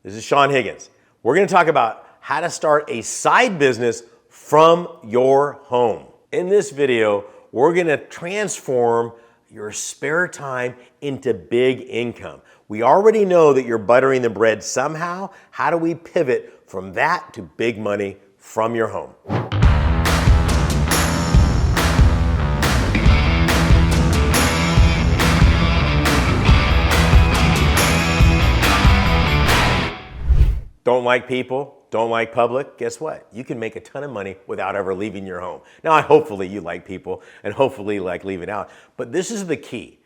This is Saen Higgins. We're going to talk about how to start a side business from your home. In this video, we're going to transform your spare time into big income. We already know that you're buttering the bread somehow. How do we pivot from that to big money from your home? Don't like people, don't like public, guess what? You can make a ton of money without ever leaving your home. Now, hopefully you like people and hopefully you like leaving out, but this is the key.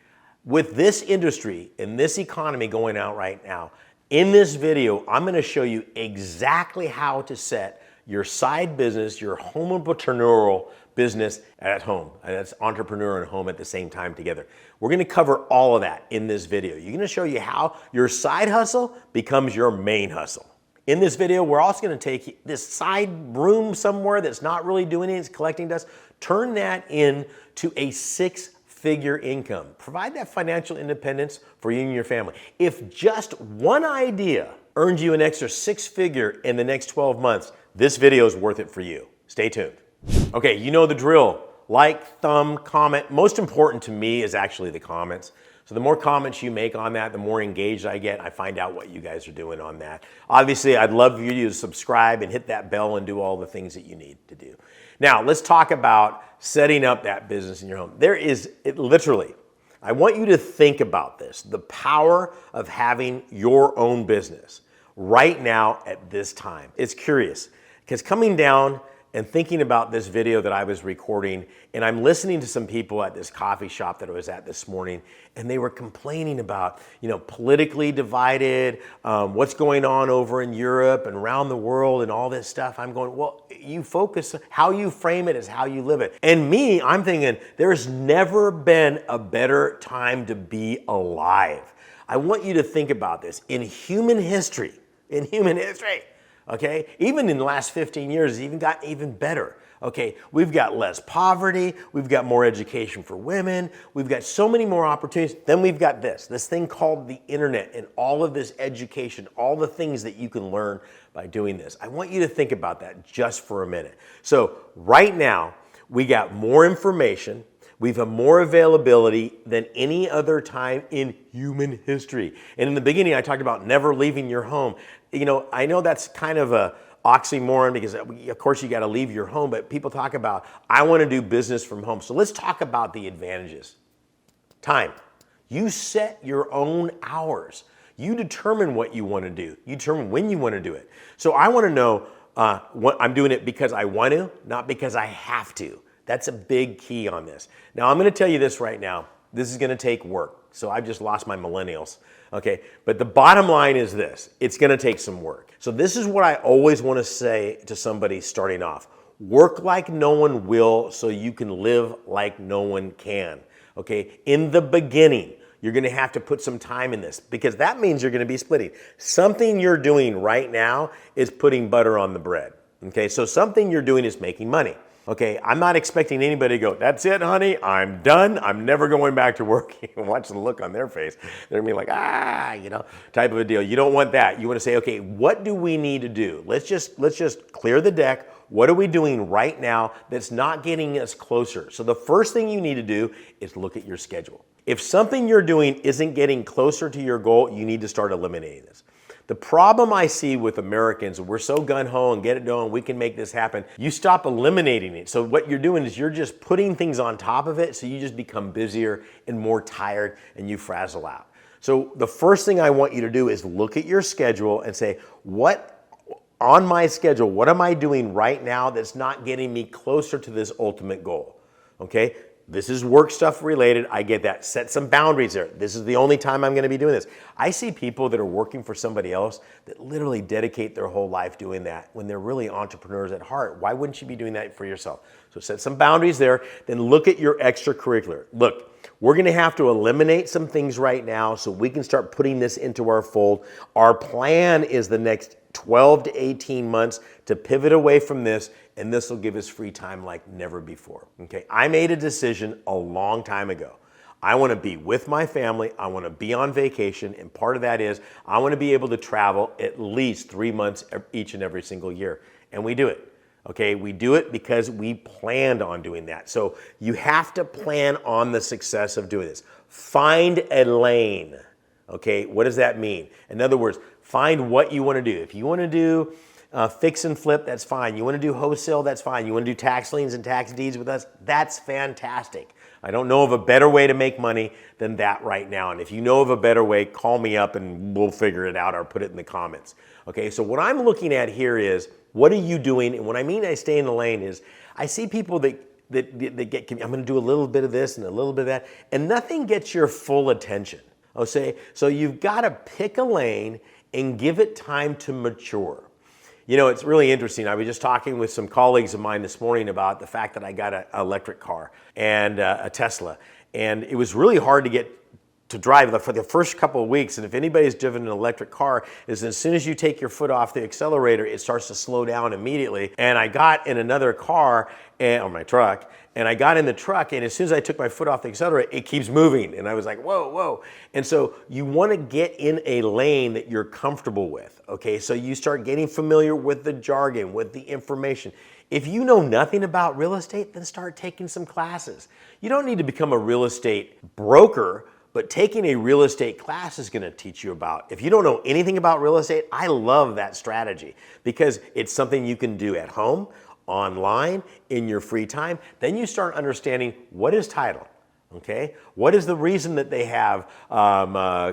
With this industry and this economy going out right now, in this video, I'm gonna show you exactly how to set your side business, your home entrepreneurial business at home. And that's entrepreneur and home at the same time together. We're gonna cover all of that in this video. You're gonna show you how your side hustle becomes your main hustle. In this video, we're also going to take this side room somewhere that's not really doing anything, it's collecting dust, turn that into a six-figure income. Provide that financial independence for you and your family. If just one idea earns you an extra six-figure in the next 12 months, this video is worth it for you. Stay tuned. Okay, you know the drill. Like, thumb, comment. Most important to me is actually the comments. So the more comments you make on that, the more engaged I get. I find out what you guys are doing on that. Obviously, I'd love for you to subscribe and hit that bell and do all the things that you need to do. Now, let's talk about setting up that business in your home. Literally, I want you to think about this, the power of having your own business right now at this time. It's curious, because coming down and thinking about this video that I was recording, and I'm listening to some people at this coffee shop that I was at this morning, and they were complaining about, politically divided, what's going on over in Europe and around the world and all this stuff. I'm going, well, you focus, how you frame it is how you live it. And me, I'm thinking, there's never been a better time to be alive. I want you to think about this. In human history, okay? Even in the last 15 years, it's even gotten even better. Okay, we've got less poverty, we've got more education for women, we've got so many more opportunities. Then we've got this thing called the internet and all of this education, all the things that you can learn by doing this. I want you to think about that just for a minute. So right now, we got more information, we've had more availability than any other time in human history. And in the beginning, I talked about never leaving your home. I know that's kind of a oxymoron because of course you got to leave your home, but people talk about, I want to do business from home. So let's talk about the advantages. Time. You set your own hours. You determine what you want to do. You determine when you want to do it. So I want to know what I'm doing it because I want to, not because I have to. That's a big key on this. Now I'm going to tell you this right now. This is going to take work. So I've just lost my millennials. Okay, but the bottom line is this. It's going to take some work. So this is what I always want to say to somebody starting off. Work like no one will so you can live like no one can. Okay, in the beginning, you're going to have to put some time in this because that means you're going to be splitting. Something you're doing right now is putting butter on the bread. Okay, so something you're doing is making money. Okay, I'm not expecting anybody to go, that's it, honey, I'm done, I'm never going back to work. Watch the look on their face. They're gonna be like, type of a deal. You don't want that. You wanna say, okay, what do we need to do? Let's just clear the deck. What are we doing right now that's not getting us closer? So the first thing you need to do is look at your schedule. If something you're doing isn't getting closer to your goal, you need to start eliminating this. The problem I see with Americans, we're so gung-ho and get it done, we can make this happen. You stop eliminating it. So what you're doing is you're just putting things on top of it, so you just become busier and more tired and you frazzle out. So the first thing I want you to do is look at your schedule and say, what on my schedule, what am I doing right now that's not getting me closer to this ultimate goal? Okay? This is work stuff related. I get that. Set some boundaries there. This is the only time I'm going to be doing this. I see people that are working for somebody else that literally dedicate their whole life doing that when they're really entrepreneurs at heart. Why wouldn't you be doing that for yourself? So set some boundaries there. Then look at your extracurricular. Look, we're going to have to eliminate some things right now so we can start putting this into our fold. Our plan is the next 12 to 18 months to pivot away from this, and this will give us free time like never before. Okay, I made a decision a long time ago. I want to be with my family. I want to be on vacation. And part of that is I want to be able to travel at least 3 months each and every single year. And we do it. Okay, we do it because we planned on doing that. So you have to plan on the success of doing this. Find a lane. Okay, what does that mean? In other words, find what you want to do. If you want to do fix and flip, that's fine. You want to do wholesale, that's fine. You want to do tax liens and tax deeds with us, that's fantastic. I don't know of a better way to make money than that right now. And if you know of a better way, call me up and we'll figure it out or put it in the comments. Okay, so what I'm looking at here is, what are you doing? And when I mean I stay in the lane is, I see people that get, I'm going to do a little bit of this and a little bit of that, and nothing gets your full attention. Okay, so you've got to pick a lane and give it time to mature. You know, it's really interesting. I was just talking with some colleagues of mine this morning about the fact that I got an electric car and a Tesla, and it was really hard to get to drive for the first couple of weeks. And if anybody's driven an electric car, is as soon as you take your foot off the accelerator, it starts to slow down immediately. And I got in another car, or my truck, and I got in the truck, and as soon as I took my foot off the accelerator, it keeps moving. And I was like, whoa, whoa. And so you want to get in a lane that you're comfortable with, okay? So you start getting familiar with the jargon, with the information. If you know nothing about real estate, then start taking some classes. You don't need to become a real estate broker, but taking a real estate class is going to teach you about. If you don't know anything about real estate, I love that strategy because it's something you can do at home, online, in your free time. Then you start understanding, what is title? Okay, what is the reason that they have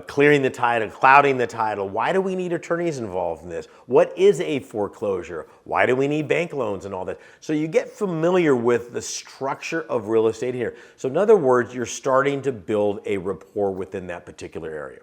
clearing the title, clouding the title? Why do we need attorneys involved in this? What is a foreclosure? Why do we need bank loans and all that? So you get familiar with the structure of real estate here. So in other words, you're starting to build a rapport within that particular area.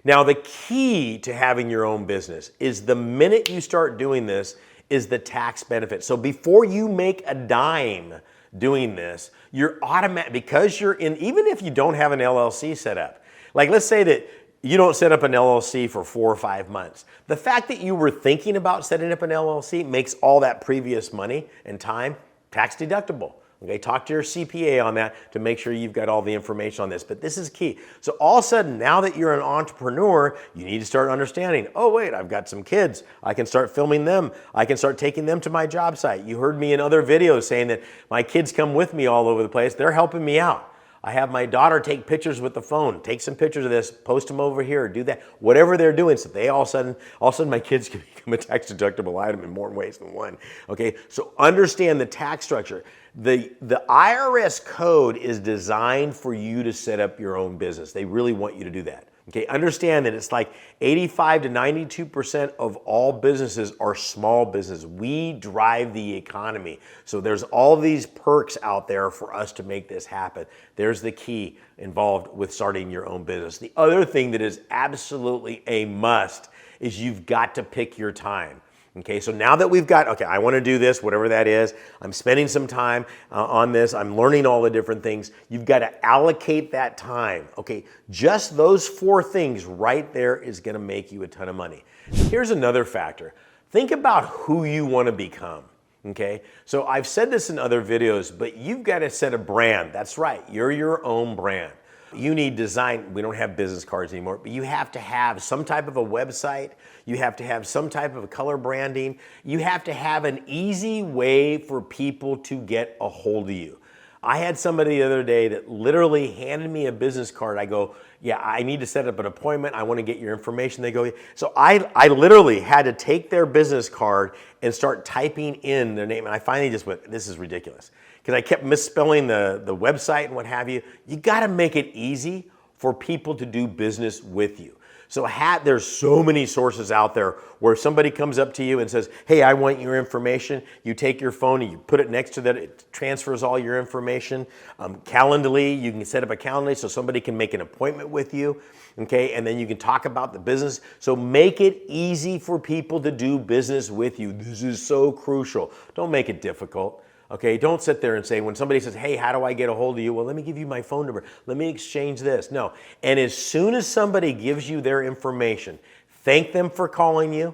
Now, the key to having your own business is the minute you start doing this is the tax benefit. So before you make a dime doing this, you're automatic, because you're in, even if you don't have an LLC set up, like let's say that you don't set up an LLC for 4 or 5 months. The fact that you were thinking about setting up an LLC makes all that previous money and time tax deductible. Okay, talk to your CPA on that to make sure you've got all the information on this. But this is key. So all of a sudden, now that you're an entrepreneur, you need to start understanding, oh wait, I've got some kids. I can start filming them. I can start taking them to my job site. You heard me in other videos saying that my kids come with me all over the place. They're helping me out. I have my daughter take pictures with the phone, take some pictures of this, post them over here, do that, whatever they're doing. So they all of a sudden my kids can become a tax deductible item in more ways than one. Okay, so understand the tax structure. The IRS code is designed for you to set up your own business. They really want you to do that. Okay, understand that it's like 85 to 92% of all businesses are small business. We drive the economy. So there's all these perks out there for us to make this happen. There's the key involved with starting your own business. The other thing that is absolutely a must is you've got to pick your time. Okay, so now that we've got, okay, I want to do this, whatever that is, I'm spending some time on this, I'm learning all the different things, you've got to allocate that time. Okay, just those 4 things right there is going to make you a ton of money. Here's another factor. Think about who you want to become. Okay, so I've said this in other videos, but you've got to set a brand. That's right, you're your own brand. You need design. We don't have business cards anymore, but you have to have some type of a website. You have to have some type of color branding. You have to have an easy way for people to get a hold of you. I had somebody the other day that literally handed me a business card. I go, yeah, I need to set up an appointment. I want to get your information. They go, so I literally had to take their business card and start typing in their name. And I finally just went, this is ridiculous. Because I kept misspelling the website and what have you. You got to make it easy for people to do business with you. So there's so many sources out there where somebody comes up to you and says, hey, I want your information. You take your phone and you put it next to that. It transfers all your information. Calendly, you can set up a Calendly so somebody can make an appointment with you. Okay, and then you can talk about the business. So make it easy for people to do business with you. This is so crucial. Don't make it difficult. Okay, don't sit there and say, when somebody says, hey, how do I get a hold of you? Well, let me give you my phone number. Let me exchange this. No. And as soon as somebody gives you their information, thank them for calling you,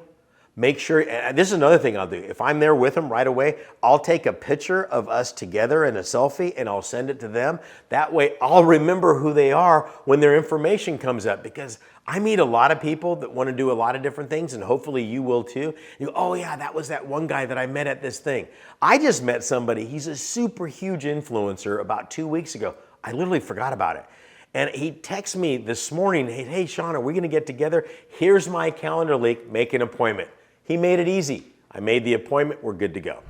Make sure, and this is another thing I'll do. If I'm there with them right away, I'll take a picture of us together in a selfie and I'll send it to them. That way I'll remember who they are when their information comes up, because I meet a lot of people that want to do a lot of different things, and hopefully you will too. You go, oh yeah, that was that one guy that I met at this thing. I just met somebody, he's a super huge influencer about 2 weeks ago. I literally forgot about it. And he texted me this morning, hey Sean, are we gonna get together? Here's my calendar link, make an appointment. He made it easy. I made the appointment, we're good to go.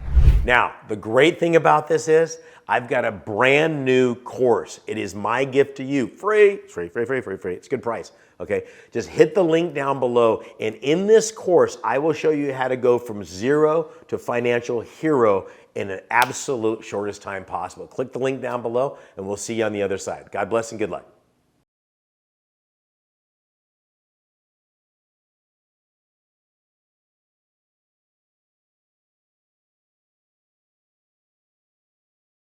Now, the great thing about this is I've got a brand new course. It is my gift to you. Free. It's free. It's a good price. Okay. Just hit the link down below. And in this course, I will show you how to go from zero to financial hero in an absolute shortest time possible. Click the link down below and we'll see you on the other side. God bless and good luck.